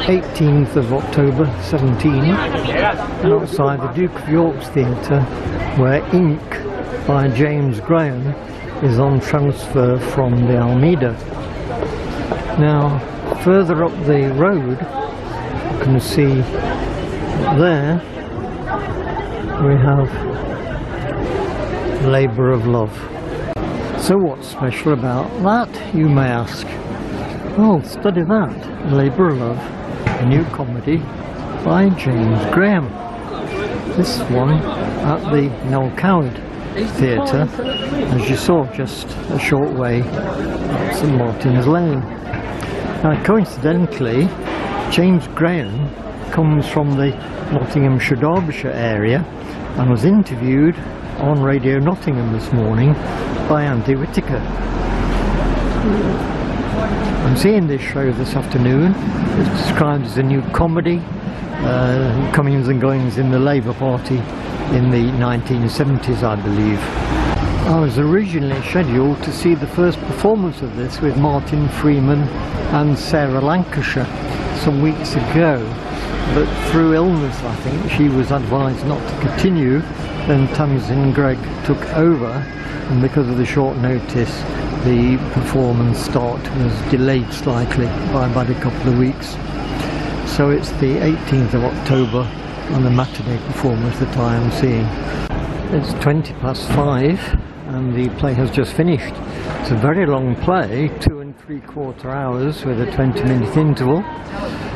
18th of October 17, outside the Duke of York's Theatre, where Ink by James Graham is on transfer from the Almeida. Now, further up the road, you can see there we have Labour of Love. So what's special about that, you may ask? Well, study that, Labour of Love, a new comedy by James Graham. This one at the Noel Coward Theatre, as you saw just a short way up St Martin's Lane. Now coincidentally, James Graham comes from the Nottinghamshire, Derbyshire area and was interviewed on Radio Nottingham this morning by Andy Whittaker. I'm seeing this show this afternoon. It's described as a new comedy, comings and goings in the Labour Party in the 1970s, I believe. I was originally scheduled to see the first performance of this with Martin Freeman and Sarah Lancashire some weeks ago, but through illness I think she was advised not to continue. Then Tamsin Gregg took over, and because of the short notice the performance start was delayed slightly by about a couple of weeks. So it's the 18th of October and the matinee performance that I am seeing. It's 5:20 and the play has just finished. It's a very long play, 2 3/4 hours with a 20-minute interval.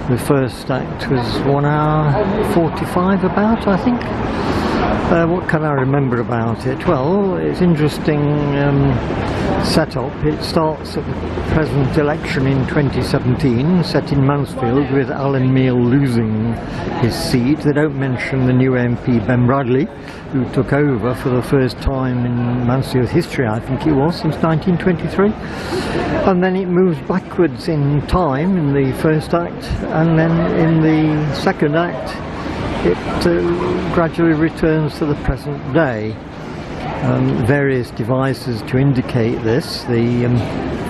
The first act was 1 hour 45 about, I think. What can I remember about it? Well, it's interesting setup. It starts at the present election in 2017, set in Mansfield, with Alan Meale losing his seat. They don't mention the new MP Ben Bradley, who took over for the first time in Mansfield's history, I think it was, since 1923. And then it moves backwards in time in the first act, and then in the second act it gradually returns to the present day. Various devices to indicate this. The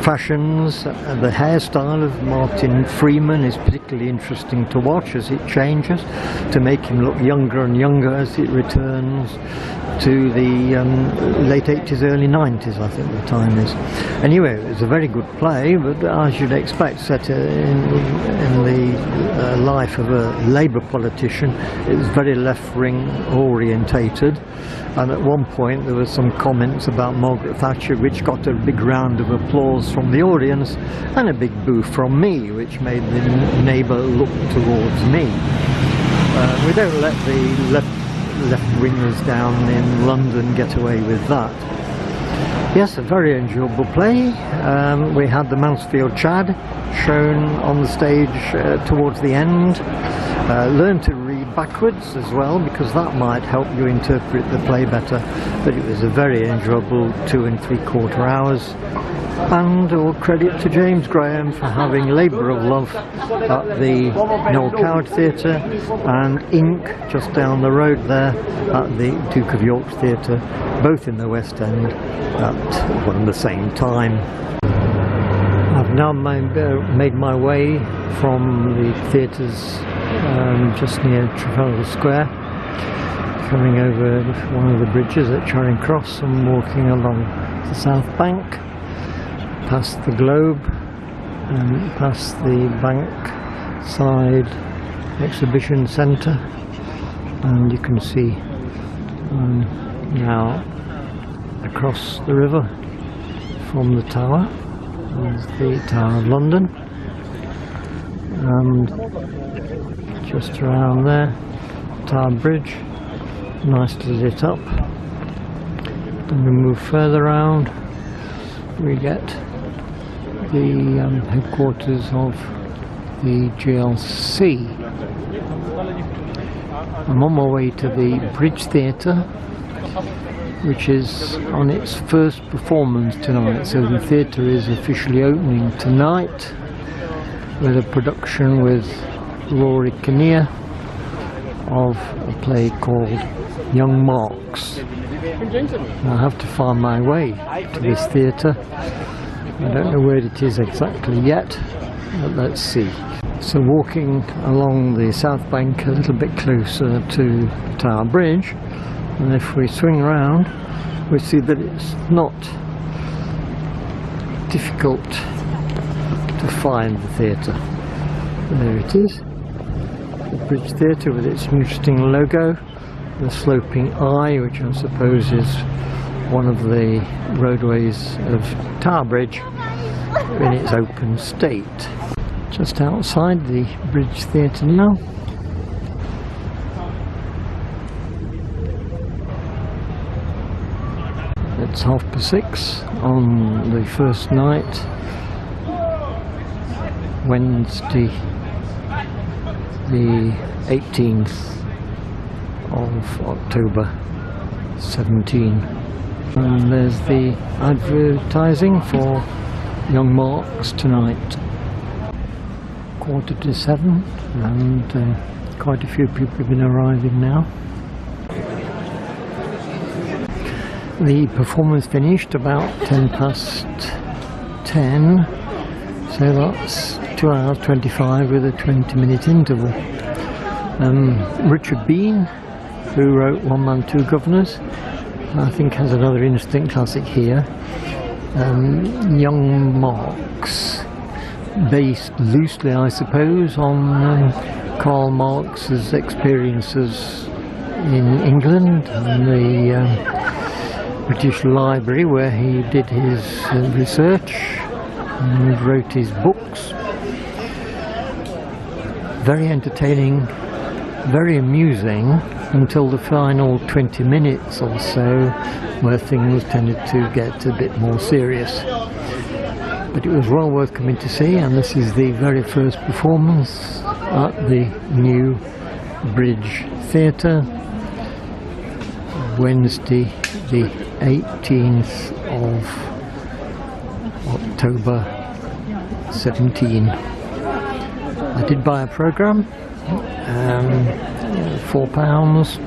fashions, the hairstyle of Martin Freeman is particularly interesting to watch as it changes, to make him look younger and younger as it returns to the late 80s, early 90s, I think the time is. Anyway, it was a very good play, but as you'd expect, set in the life of a Labour politician. It was very left-wing orientated, and at one point there were some comments about Margaret Thatcher which got a big round of applause from the audience and a big boo from me, which made the neighbour look towards me. We don't let the left-wingers down in London get away with that. Yes, a very enjoyable play. We had the Mansfield Chad shown on the stage towards the end. Learn to read backwards as well, because that might help you interpret the play better. But it was a very enjoyable 2 3/4 hours. And all credit to James Graham for having Labour of Love at the Noel Coward Theatre and Ink just down the road there at the Duke of York's Theatre, both in the West End at one and the same time. I've now made my way from the theatres just near Trafalgar Square, coming over one of the bridges at Charing Cross and walking along the South Bank, past the Globe and past the Bankside Exhibition Centre, and you can see now across the river from the tower is the Tower of London, and just around there Tower Bridge, nicely lit up. Then we move further round, we get the headquarters of the GLC. I'm on my way to the Bridge Theatre, which is on its first performance tonight, so the theatre is officially opening tonight with a production with Rory Kinnear of a play called Young Marx. I have to find my way to this theatre. I don't know where it is exactly yet, but let's see. So walking along the south bank a little bit closer to Tower Bridge, and if we swing around we see that it's not difficult to find the theatre. There it is, the Bridge Theatre with its interesting logo, the sloping eye, which I suppose is one of the roadways of Tower Bridge in its open state. Just outside the Bridge Theatre now. It's 6:30 on the first night, Wednesday the 18th of October 17. And there's the advertising for young Marx tonight. 7:15, and quite a few people have been arriving now. The performance finished about 10:10, so that's 2 hours 25 with a 20-minute interval. Richard Bean, who wrote One Man, Two Governors, I think has another interesting classic here. Young Marx, based loosely, I suppose, on Karl Marx's experiences in England and the British Library, where he did his research and wrote his books. Very entertaining, very amusing, until the final 20 minutes or so, where things tended to get a bit more serious. But it was well worth coming to see, and this is the very first performance at the new Bridge Theatre, Wednesday the 18th of October 17. I did buy a programme, £4,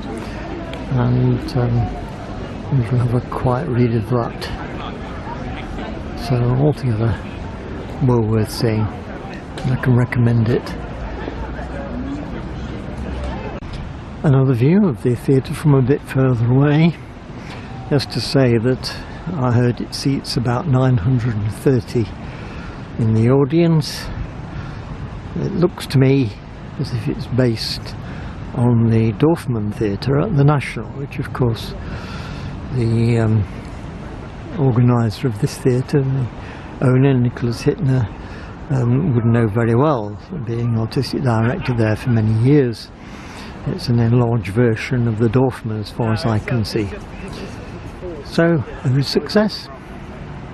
and we shall have a quiet read of that. So altogether well worth seeing, and I can recommend it. Another view of the theatre from a bit further away, just to say that I heard it seats about 930 in the audience. It looks to me as if it's based on the Dorfman Theatre at the National, which of course the organiser of this theatre, the owner, Nicholas Hittner, would know very well, being artistic director there for many years. It's an enlarged version of the Dorfman as far as I can see. So, a good success.